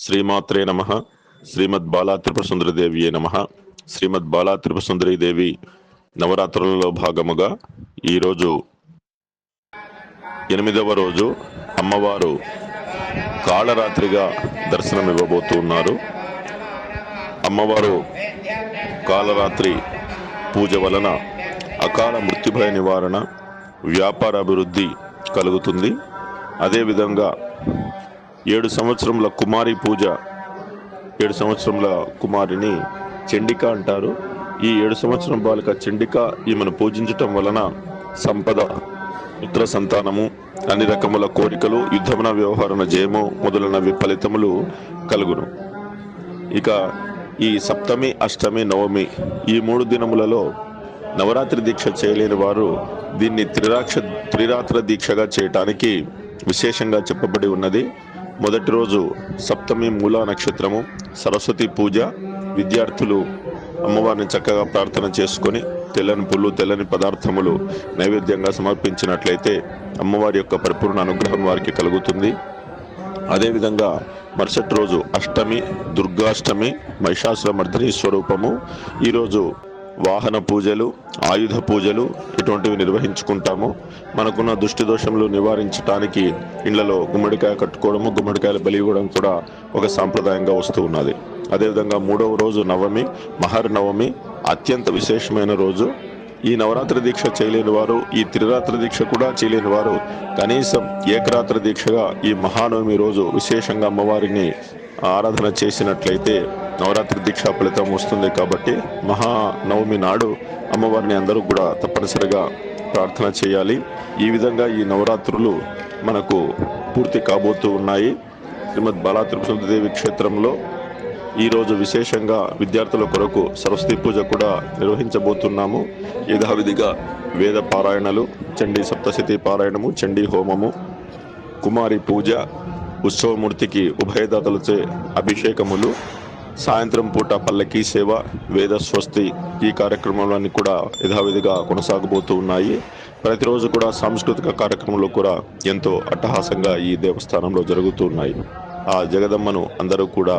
శ్రీమాత్రే నమః. శ్రీమద్ బాలా త్రిపుర సుందరి దేవియే నమః. శ్రీమద్ బాలా త్రిపుర సుందరి దేవి నవరాత్రులలో భాగముగా ఈరోజు 8వ రోజు అమ్మవారు కాళరాత్రిగా దర్శనమివ్వబోతున్నారు. అమ్మవారు కాళరాత్రి పూజ వలన అకాల మృత్యుభయ నివారణ, వ్యాపార అభివృద్ధి కలుగుతుంది. అదేవిధంగా 7 సంవత్సరముల కుమారి పూజ, 7 సంవత్సరముల కుమారిని చండిక అంటారు. ఈ 7 సంవత్సరం బాలిక చండిక ఈమెను పూజించటం వలన సంపద, పుత్ర సంతానము, అన్ని రకముల కోరికలు, యుద్ధమున వ్యవహారణ జయము మొదలైనవి ఫలితములు కలుగును. ఇక ఈ సప్తమి, అష్టమి, నవమి ఈ 3 దినములలో నవరాత్రి దీక్ష చేయలేని వారు దీన్ని త్రిరాత్ర దీక్షగా చేయటానికి విశేషంగా చెప్పబడి ఉన్నది. మొదటి రోజు సప్తమి మూలా నక్షత్రము, సరస్వతి పూజ. విద్యార్థులు అమ్మవారిని చక్కగా ప్రార్థన చేసుకొని తెల్లని పుల్లు, తెల్లని పదార్థములు నైవేద్యంగా సమర్పించినట్లయితే అమ్మవారి యొక్క పరిపూర్ణ అనుగ్రహం వారికి కలుగుతుంది. అదేవిధంగా మరుసటి రోజు అష్టమి, దుర్గాష్టమి, మహిషాసుర మర్దిని స్వరూపము. ఈరోజు వాహన పూజలు, ఆయుధ పూజలు ఇటువంటివి నిర్వహించుకుంటాము. మనకున్న దుష్టి దోషములు నివారించడానికి ఇళ్లలో గుమ్మడికాయ కట్టుకోవడము, గుమ్మడికాయలు బలి ఇవ్వడం కూడా ఒక సాంప్రదాయంగా వస్తూ ఉన్నది. అదేవిధంగా 3వ రోజు నవమి, మహర్ నవమి అత్యంత విశేషమైన రోజు. ఈ నవరాత్రి దీక్ష చేయలేని వారు, ఈ త్రిరాత్రి దీక్ష కూడా చేయలేని వారు కనీసం ఏకరాత్రి దీక్షగా ఈ మహానవమి రోజు విశేషంగా అమ్మవారిని ఆరాధన చేసినట్లయితే నవరాత్రి దీక్షా ఫలితం వస్తుంది. కాబట్టి మహానవమి నాడు అమ్మవారిని అందరూ కూడా తప్పనిసరిగా ప్రార్థన చేయాలి. ఈ విధంగా ఈ నవరాత్రులు మనకు పూర్తి కాబోతూ ఉన్నాయి. శ్రీమద్ బాలా త్రిపుర సుందరి దేవి క్షేత్రంలో ఈరోజు విశేషంగా విద్యార్థుల కొరకు సరస్వతి పూజ కూడా నిర్వహించబోతున్నాము. యథావిధిగా వేద పారాయణలు, చండీ సప్తశతి పారాయణము, చండీ హోమము, కుమారి పూజ, ఉత్సవమూర్తికి ఉభయదాతలచే అభిషేకములు, సాయంత్రం పూట పల్లకీ సేవ, వేద స్వస్తి ఈ కార్యక్రమాలన్నీ కూడా యథావిధిగా కొనసాగబోతూ ఉన్నాయి. ప్రతిరోజు కూడా సాంస్కృతిక కార్యక్రమాలు కూడా ఎంతో అట్టహాసంగా ఈ దేవస్థానంలో జరుగుతూ ఉన్నాయి. ఆ జగదమ్మను అందరూ కూడా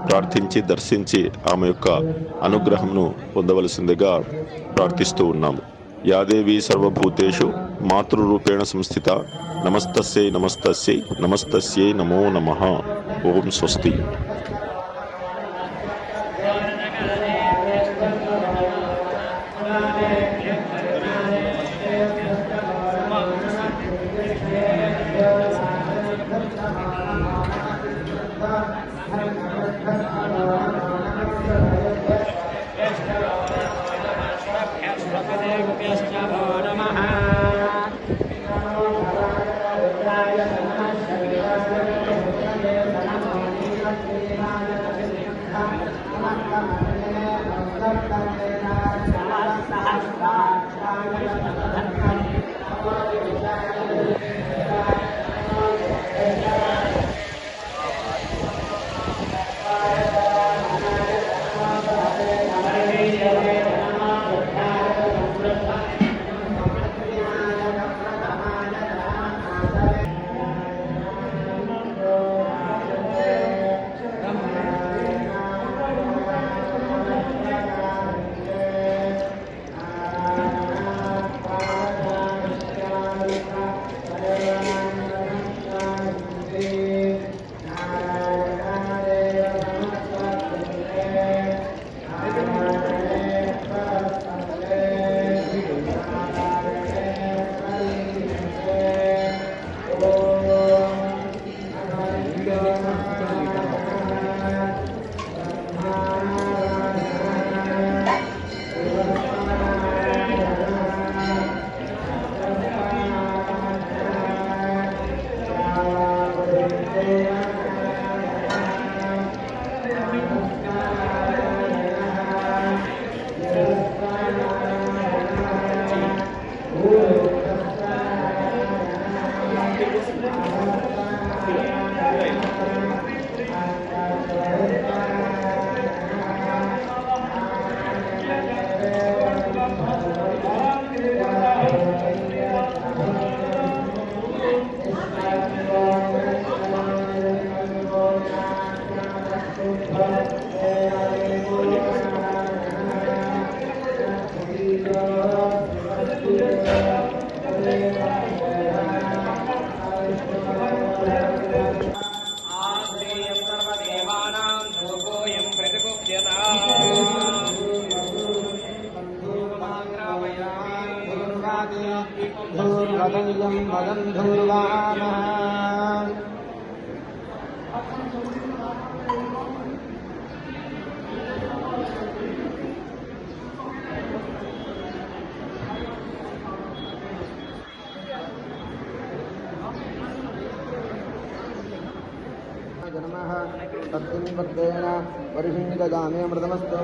ప్రార్థించి దర్శించి ఆమె యొక్క అనుగ్రహంను పొందవలసిందిగా ప్రార్థిస్తూ ఉన్నాము. యాదేవి సర్వభూతేషు మాతృరూపేణ సంస్థిత. నమస్తస్యై నమస్తస్యై నమస్తస్యై నమో నమః. ఓం స్వస్తి. वदन्धुर्वामः जन्मः तत्किं पद्मेन वर्षिं ददामि अमृतमस्तु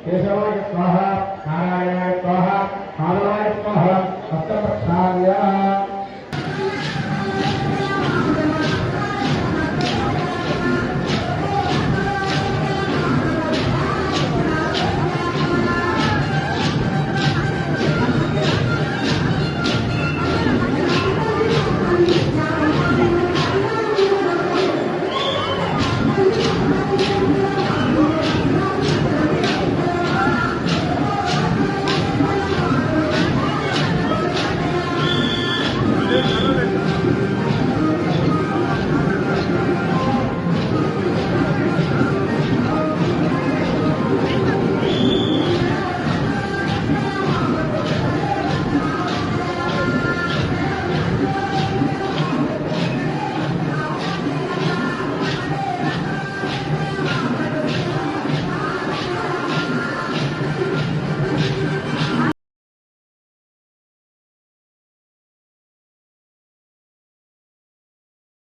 केशवाय स्वाहा नारायणाय स्वाहा माधवाय स्वाहा हस्तप्रक्षाल्य Thank you.